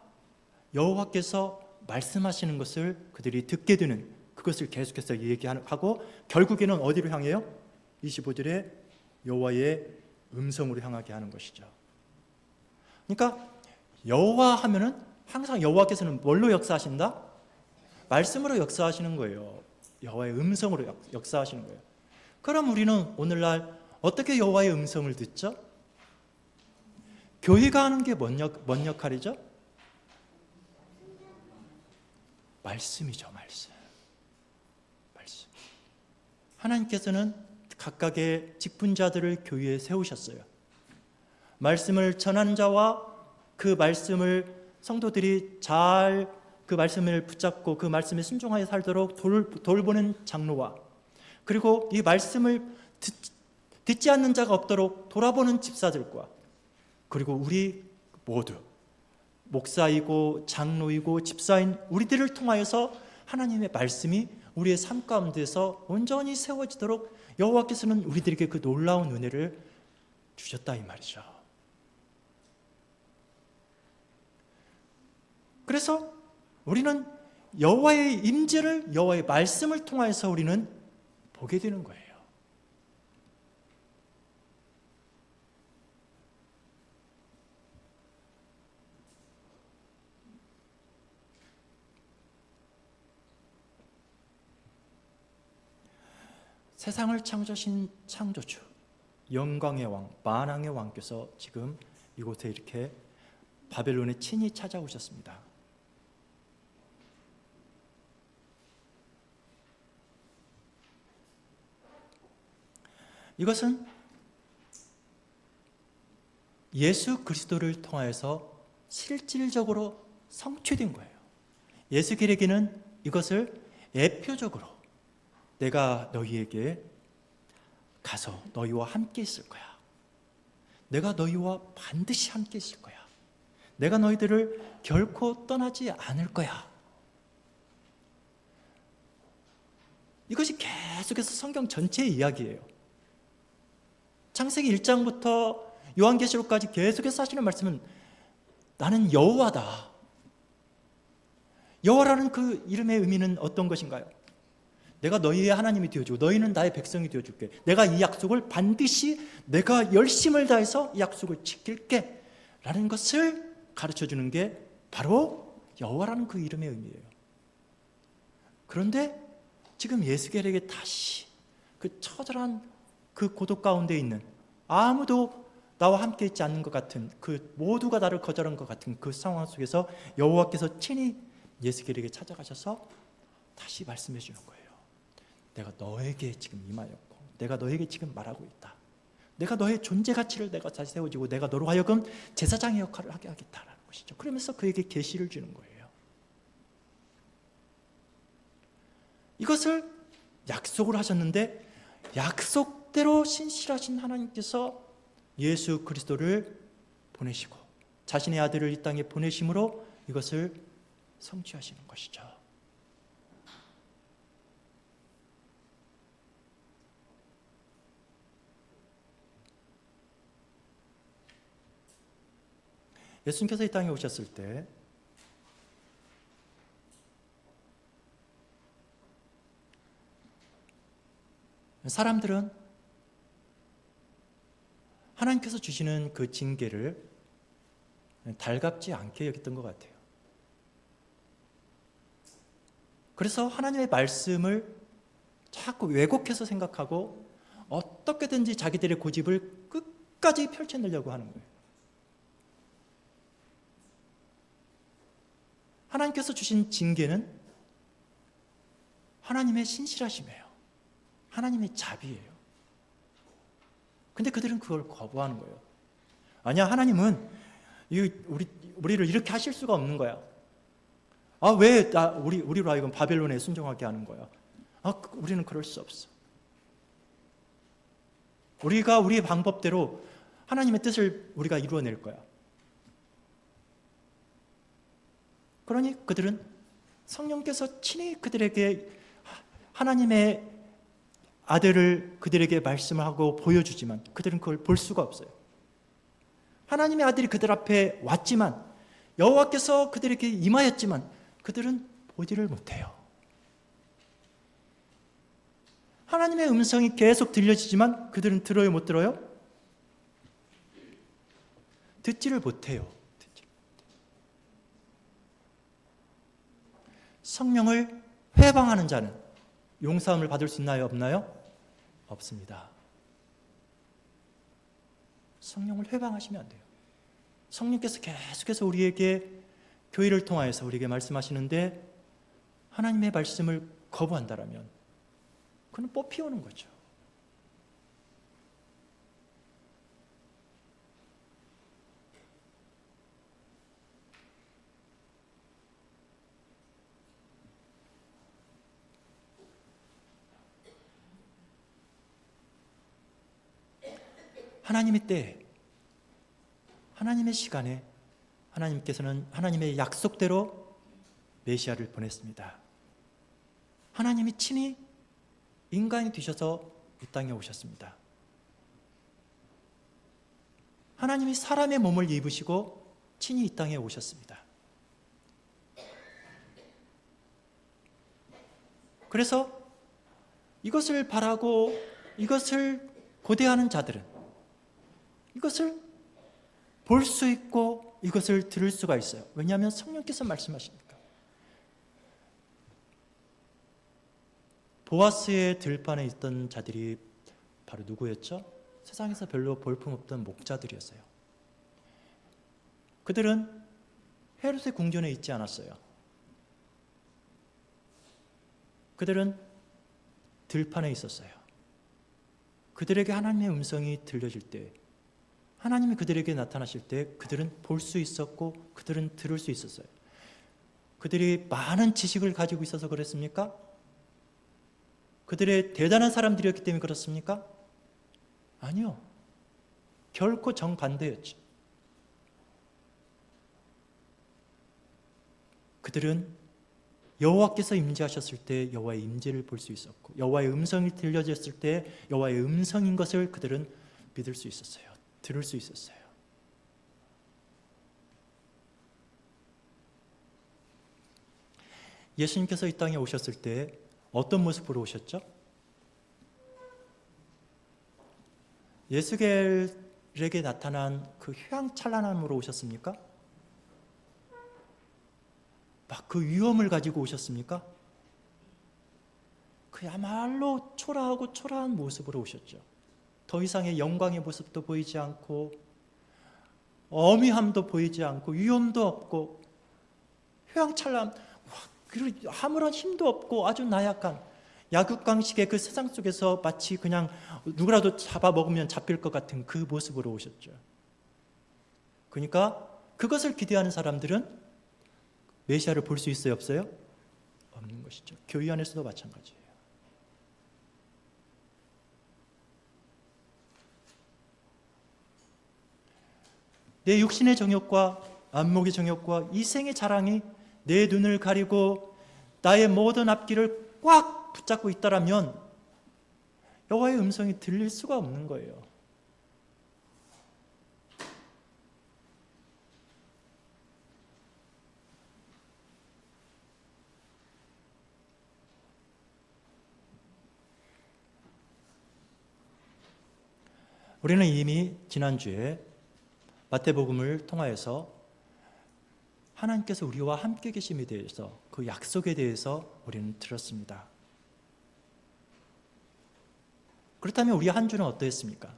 여호와께서 말씀하시는 것을 그들이 듣게 되는, 그것을 계속해서 얘기하고 결국에는 어디로 향해요? 25절에 여호와의 음성으로 향하게 하는 것이죠. 그러니까 여호와 하면은 항상 여호와께서는 뭘로 역사하신다? 말씀으로 역사하시는 거예요. 여호와의 음성으로 역사하시는 거예요. 그럼 우리는 오늘날 어떻게 여호와의 음성을 듣죠? 교회가 하는 게 뭔 역할이죠? 말씀이죠. 말씀. 하나님께서는 각각의 직분자들을 교회에 세우셨어요. 말씀을 전하는 자와 그 말씀을 성도들이 잘 그 말씀을 붙잡고 그 말씀에 순종하여 살도록 돌보는 장로와, 그리고 이 말씀을 듣지 않는 자가 없도록 돌아보는 집사들과, 그리고 우리 모두 목사이고 장로이고 집사인 우리들을 통하여서 하나님의 말씀이 우리의 삶 가운데서 온전히 세워지도록 여호와께서는 우리들에게 그 놀라운 은혜를 주셨다 이 말이죠. 그래서 우리는 여호와의 임재를, 여호와의 말씀을 통하여서 우리는 보게 되는 거예요. 세상을 창조하신 창조주, 영광의 왕, 만왕의 왕께서 지금 이곳에 이렇게 바벨론에 친히 찾아오셨습니다. 이것은 예수 그리스도를 통하여서 실질적으로 성취된 거예요. 예수께로는 이것을 예표적으로 내가 너희에게 가서 너희와 함께 있을 거야. 내가 너희와 반드시 함께 있을 거야. 내가 너희들을 결코 떠나지 않을 거야. 이것이 계속해서 성경 전체의 이야기예요. 창세기 1장부터 요한계시록까지 계속해서 하시는 말씀은 나는 여호와다. 여호와라는 그 이름의 의미는 어떤 것인가요? 내가 너희의 하나님이 되어주고 너희는 나의 백성이 되어줄게. 내가 이 약속을 반드시 내가 열심을 다해서 이 약속을 지킬게 라는 것을 가르쳐주는 게 바로 여호와라는 그 이름의 의미예요. 그런데 지금 예수겔에게 다시 그 처절한 그 고독 가운데 있는, 아무도 나와 함께 있지 않는 것 같은, 그 모두가 나를 거절한 것 같은 그 상황 속에서 여호와께서 친히 예수겔에게 찾아가셔서 다시 말씀해 주는 거예요. 내가 너에게 지금 임하였고 내가 너에게 지금 말하고 있다. 내가 너의 존재 가치를 내가 다시 세워주고 내가 너로 하여금 제사장의 역할을 하게 하겠다라는 것이죠. 그러면서 그에게 계시를 주는 거예요. 이것을 약속을 하셨는데 약속대로 신실하신 하나님께서 예수 그리스도를 보내시고 자신의 아들을 이 땅에 보내심으로 이것을 성취하시는 것이죠. 예수님께서 이 땅에 오셨을 때 사람들은 하나님께서 주시는 그 징계를 달갑지 않게 여겼던 것 같아요. 그래서 하나님의 말씀을 자꾸 왜곡해서 생각하고 어떻게든지 자기들의 고집을 끝까지 펼쳐내려고 하는 거예요. 하나님께서 주신 징계는 하나님의 신실하심이에요. 하나님의 자비예요. 근데 그들은 그걸 거부하는 거예요. 아니야, 하나님은 우리를 이렇게 하실 수가 없는 거야. 아, 왜 우리로 하여금 바벨론에 순종하게 하는 거야? 아, 우리는 그럴 수 없어. 우리가 우리의 방법대로 하나님의 뜻을 우리가 이루어낼 거야. 그러니 그들은 성령께서 친히 그들에게 하나님의 아들을 그들에게 말씀을 하고 보여주지만 그들은 그걸 볼 수가 없어요. 하나님의 아들이 그들 앞에 왔지만, 여호와께서 그들에게 임하였지만 그들은 보지를 못해요. 하나님의 음성이 계속 들려지지만 그들은 들어요, 못 들어요? 듣지를 못해요. 성령을 회방하는 자는 용서함을 받을 수 있나요? 없나요? 없습니다. 성령을 회방하시면 안 돼요. 성령께서 계속해서 우리에게 교회를 통하여서 우리에게 말씀하시는데 하나님의 말씀을 거부한다라면 그는 뽑히오는 거죠. 하나님의 때에, 하나님의 시간에 하나님께서는 하나님의 약속대로 메시아를 보냈습니다. 하나님이 친히 인간이 되셔서 이 땅에 오셨습니다. 하나님이 사람의 몸을 입으시고 친히 이 땅에 오셨습니다. 그래서 이것을 바라고 이것을 고대하는 자들은 이것을 볼 수 있고 이것을 들을 수가 있어요. 왜냐하면 성령께서 말씀하시니까. 보아스의 들판에 있던 자들이 바로 누구였죠? 세상에서 별로 볼품없던 목자들이었어요. 그들은 헤롯의 궁전에 있지 않았어요. 그들은 들판에 있었어요. 그들에게 하나님의 음성이 들려질 때, 하나님이 그들에게 나타나실 때 그들은 볼 수 있었고 그들은 들을 수 있었어요. 그들이 많은 지식을 가지고 있어서 그랬습니까? 그들의 대단한 사람들이었기 때문에 그렇습니까? 아니요. 결코 정반대였죠. 그들은 여호와께서 임재하셨을 때 여호와의 임재를 볼 수 있었고 여호와의 음성이 들려졌을 때 여호와의 음성인 것을 그들은 믿을 수 있었어요. 들을 수 있었어요. 예수님께서 이 땅에 오셨을 때 어떤 모습으로 오셨죠? 예수겔에게 나타난 그 휘황찬란함으로 오셨습니까? 막 그 위엄을 가지고 오셨습니까? 그야말로 초라하고 초라한 모습으로 오셨죠. 더 이상의 영광의 모습도 보이지 않고 어미함도 보이지 않고 위엄도 없고 휘황찬란, 그리고 아무런 힘도 없고 아주 나약한 약육강식의 그 세상 속에서 마치 그냥 누구라도 잡아먹으면 잡힐 것 같은 그 모습으로 오셨죠. 그러니까 그것을 기대하는 사람들은 메시아를 볼 수 있어요? 없어요? 없는 것이죠. 교회 안에서도 마찬가지예요. 내 육신의 정욕과 안목의 정욕과 이생의 자랑이 내 눈을 가리고 나의 모든 앞길을 꽉 붙잡고 있다라면 여호와의 음성이 들릴 수가 없는 거예요. 우리는 이미 지난주에 마태복음을 통하여서 하나님께서 우리와 함께 계심에 대해서 그 약속에 대해서 우리는 들었습니다. 그렇다면 우리 한 주는 어떠했습니까?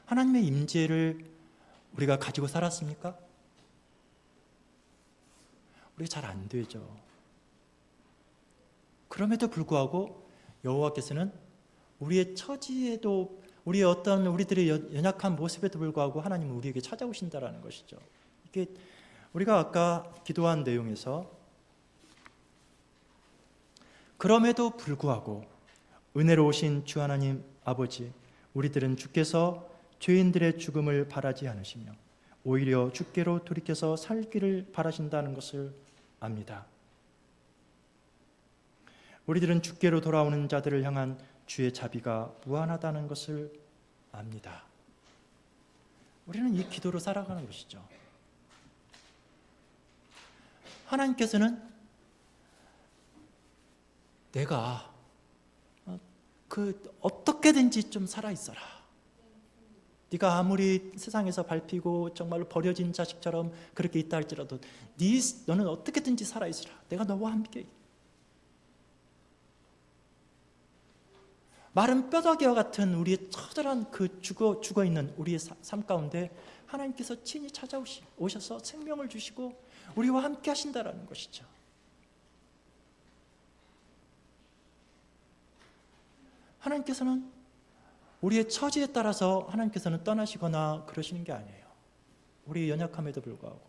하나님의 임재를 우리가 가지고 살았습니까? 우리가 잘 안 되죠. 그럼에도 불구하고 여호와께서는 우리의 처지에도 우리의 어떤 우리들의 연약한 모습에도 불구하고 하나님은 우리에게 찾아오신다라는 것이죠. 이게 우리가 아까 기도한 내용에서 그럼에도 불구하고 은혜로우신 주 하나님 아버지, 우리들은 주께서 죄인들의 죽음을 바라지 않으시며 오히려 주께로 돌이켜서 살기를 바라신다는 것을 압니다. 우리들은 주께로 돌아오는 자들을 향한 주의 자비가 무한하다는 것을 압니다. 우리는 이 기도로 살아가는 것이죠. 하나님께서는 내가 어떻게든지 좀 살아있어라. 네가 아무리 세상에서 밟히고 정말로 버려진 자식처럼 그렇게 있다 할지라도 너는 어떻게든지 살아있으라. 내가 너와 함께. 마른 뼈다귀와 같은 우리의 처절한 그 죽어있는 우리의 삶 가운데 하나님께서 친히 오셔서 생명을 주시고 우리와 함께 하신다라는 것이죠. 하나님께서는 우리의 처지에 따라서 하나님께서는 떠나시거나 그러시는 게 아니에요. 우리의 연약함에도 불구하고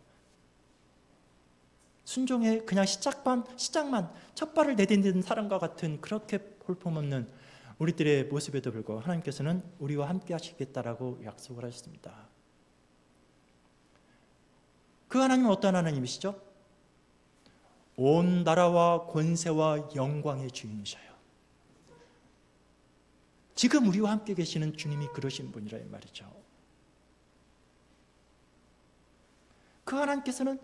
순종의 그냥 시작만 첫 발을 내딛는 사람과 같은 그렇게 볼품없는 우리들의 모습에도 불구하고 하나님께서는 우리와 함께 하시겠다라고 약속을 하셨습니다. 그 하나님은 어떤 하나님이시죠? 온 나라와 권세와 영광의 주인이셔요. 지금 우리와 함께 계시는 주님이 그러신 분이라 이 말이죠. 그 하나님께서는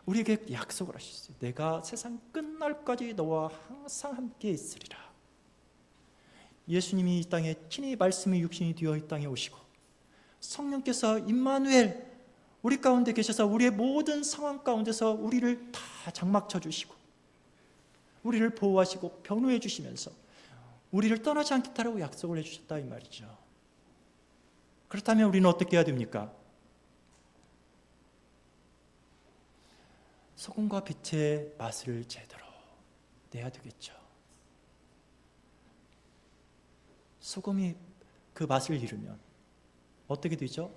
우리에게 약속을 하셨어요. 내가 세상 끝날까지 너와 항상 함께 있으리라. 예수님이 이 땅에 친히 말씀이 육신이 되어 이 땅에 오시고 성령께서 임마누엘 우리 가운데 계셔서 우리의 모든 상황 가운데서 우리를 다 장막 쳐주시고 우리를 보호하시고 변호해 주시면서 우리를 떠나지 않겠다라고 약속을 해주셨다 이 말이죠. 그렇다면 우리는 어떻게 해야 됩니까? 소금과 빛의 맛을 제대로 내야 되겠죠. 소금이 그 맛을 잃으면 어떻게 되죠?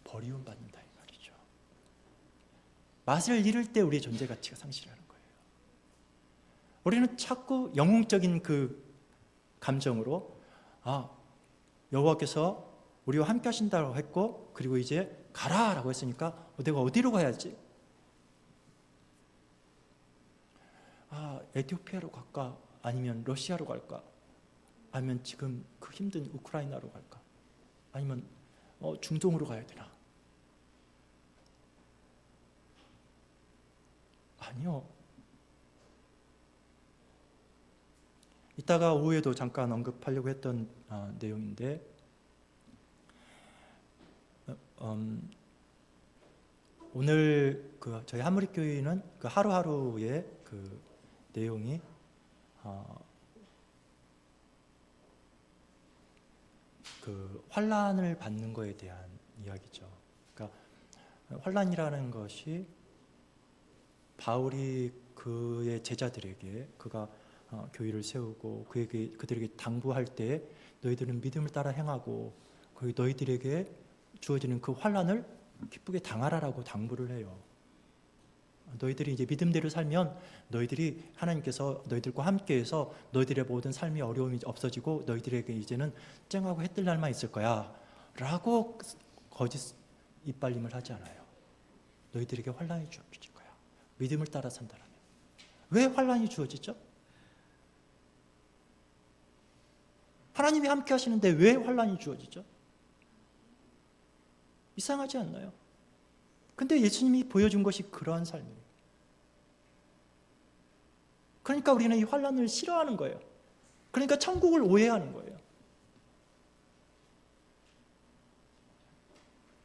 버리움 받는다 이 말이죠. 맛을 잃을 때 우리의 존재 가치가 상실하는 거예요. 우리는 자꾸 영웅적인 그 감정으로 여호와께서 우리와 함께 하신다고 했고 그리고 이제 가라라고 했으니까 내가 어디로 가야지? 에티오피아로 갈까? 아니면 러시아로 갈까? 아니면 지금 그 힘든 우크라이나로 갈까? 아니면 중동으로 가야 되나? 아니요. 이따가 오후에도 잠깐 언급하려고 했던 내용인데 오늘 저희 한무리교회는 그 하루하루의 그 내용이 그 환난을 받는 거에 대한 이야기죠. 그러니까 환난이라는 것이 바울이 그의 제자들에게 그가 교회를 세우고 그들에게 당부할 때 너희들은 믿음을 따라 행하고 너희들에게 주어지는 그 환난을 기쁘게 당하라라고 당부를 해요. 너희들이 이제 믿음대로 살면 너희들이 하나님께서 너희들과 함께해서 너희들의 모든 삶의 어려움이 없어지고 너희들에게 이제는 쨍하고 해뜰 날만 있을 거야 라고 거짓 이빨림을 하지 않아요. 너희들에게 환난이 주어질 거야. 믿음을 따라 산다면. 왜 환난이 주어지죠? 하나님이 함께 하시는데 왜 환난이 주어지죠? 이상하지 않나요? 근데 예수님이 보여준 것이 그러한 삶이에요. 그러니까 우리는 이 환난을 싫어하는 거예요. 그러니까 천국을 오해하는 거예요.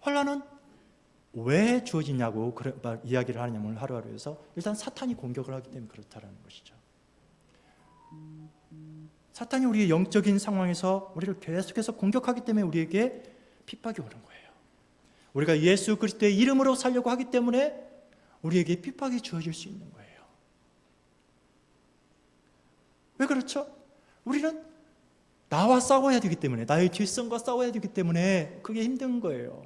환난은 왜 주어지냐고 이야기를 하냐면 하루하루에서 일단 사탄이 공격을 하기 때문에 그렇다라는 것이죠. 사탄이 우리의 영적인 상황에서 우리를 계속해서 공격하기 때문에 우리에게 핍박이 오는 거예요. 우리가 예수 그리스도의 이름으로 살려고 하기 때문에 우리에게 핍박이 주어질 수 있는 거예요. 왜 그렇죠? 우리는 나와 싸워야 되기 때문에, 나의 뒷성과 싸워야 되기 때문에 그게 힘든 거예요.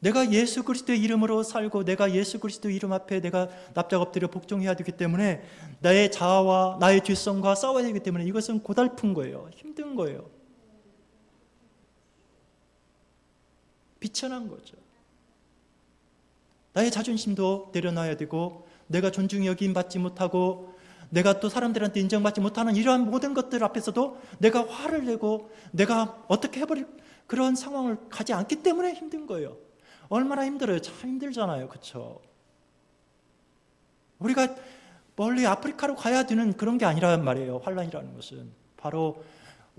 내가 예수 그리스도의 이름으로 살고 내가 예수 그리스도 이름 앞에 내가 납작 엎드려 복종해야 되기 때문에 나의 자아와 나의 뒷성과 싸워야 되기 때문에 이것은 고달픈 거예요. 힘든 거예요. 비천한 거죠. 나의 자존심도 내려놔야 되고 내가 존중이 여김 받지 못하고 내가 또 사람들한테 인정받지 못하는 이러한 모든 것들 앞에서도 내가 화를 내고 내가 어떻게 해버릴 그런 상황을 가지 않기 때문에 힘든 거예요. 얼마나 힘들어요. 참 힘들잖아요. 그렇죠? 우리가 멀리 아프리카로 가야 되는 그런 게 아니란 말이에요. 환란이라는 것은 바로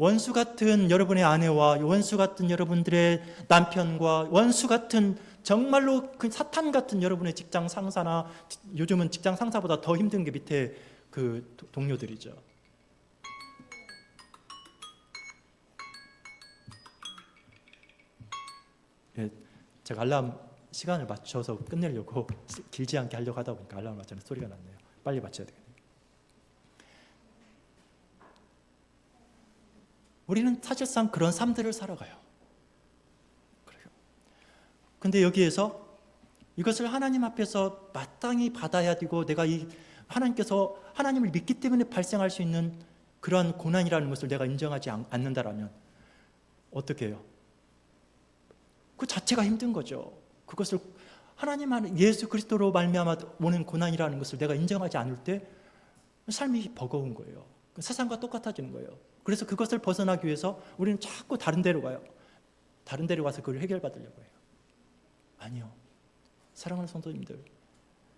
원수 같은 여러분의 아내와 원수 같은 여러분들의 남편과 원수 같은 정말로 그 사탄 같은 여러분의 직장 상사나 요즘은 직장 상사보다 더 힘든 게 밑에 그 동료들이죠. 예, 제가 알람 시간을 맞춰서 끝내려고 길지 않게 하려고 하다 보니까 알람을 맞추는 소리가 났네요. 빨리 맞춰야 되겠네요. 우리는 사실상 그런 삶들을 살아가요. 그래요. 근데 여기에서 이것을 하나님 앞에서 마땅히 받아야 되고 내가 이 하나님께서 하나님을 믿기 때문에 발생할 수 있는 그러한 고난이라는 것을 내가 인정하지 않는다라면 어떻게 해요? 그 자체가 힘든 거죠. 그것을 하나님 안에 예수 그리스도로 말미암아 오는 고난이라는 것을 내가 인정하지 않을 때 삶이 버거운 거예요. 세상과 똑같아지는 거예요. 그래서 그것을 벗어나기 위해서 우리는 자꾸 다른 데로 가요. 다른 데로 가서 그걸 해결받으려고 해요. 아니요. 사랑하는 성도님들,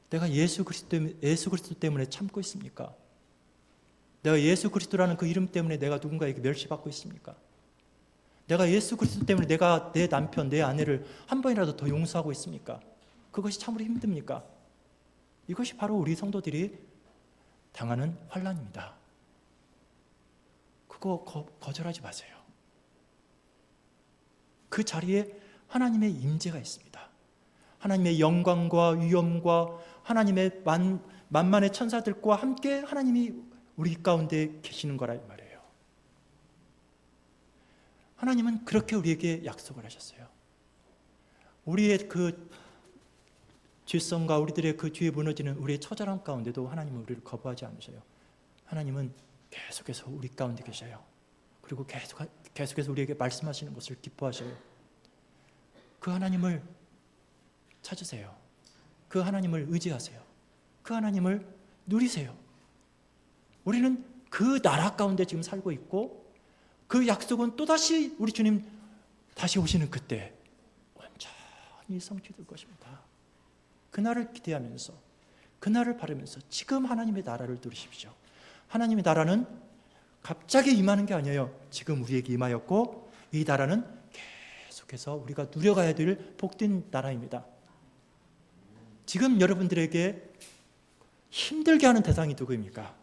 내가 예수 그리스도 때문에 참고 있습니까? 내가 예수 그리스도라는 그 이름 때문에 내가 누군가에게 멸시받고 있습니까? 내가 예수 그리스도 때문에 내가 내 남편, 내 아내를 한 번이라도 더 용서하고 있습니까? 그것이 참으로 힘듭니까? 이것이 바로 우리 성도들이 당하는 환난입니다. 그거 거절하지 마세요. 그 자리에 하나님의 임재가 있습니다. 하나님의 영광과 위엄과 하나님의 만만의 천사들과 함께 하나님이 우리 가운데 계시는 거라 말이에요. 하나님은 그렇게 우리에게 약속을 하셨어요. 우리의 그 죄성과 우리들의 그 뒤에 무너지는 우리의 처절함 가운데도 하나님은 우리를 거부하지 않으셔요. 하나님은 계속해서 우리 가운데 계셔요. 그리고 계속해서 우리에게 말씀하시는 것을 기뻐하셔요. 그 하나님을 찾으세요. 그 하나님을 의지하세요. 그 하나님을 누리세요. 우리는 그 나라 가운데 지금 살고 있고 그 약속은 또다시 우리 주님 다시 오시는 그때 완전히 성취될 것입니다. 그날을 기대하면서 그날을 바라면서 지금 하나님의 나라를 누리십시오. 하나님의 나라는 갑자기 임하는 게 아니에요. 지금 우리에게 임하였고 이 나라는 계속해서 우리가 누려가야 될 복된 나라입니다. 지금 여러분들에게 힘들게 하는 대상이 누구입니까?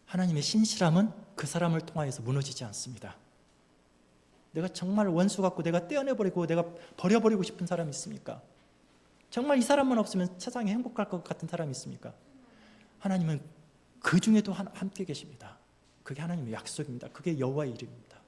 하나님의 신실함은 그 사람을 통하여서 무너지지 않습니다. 내가 정말 원수 같고 내가 떼어내버리고 내가 버려버리고 싶은 사람이 있습니까? 정말 이 사람만 없으면 세상에 행복할 것 같은 사람이 있습니까? 하나님은 그 중에도 함께 계십니다. 그게 하나님의 약속입니다. 그게 여호와의 이름입니다.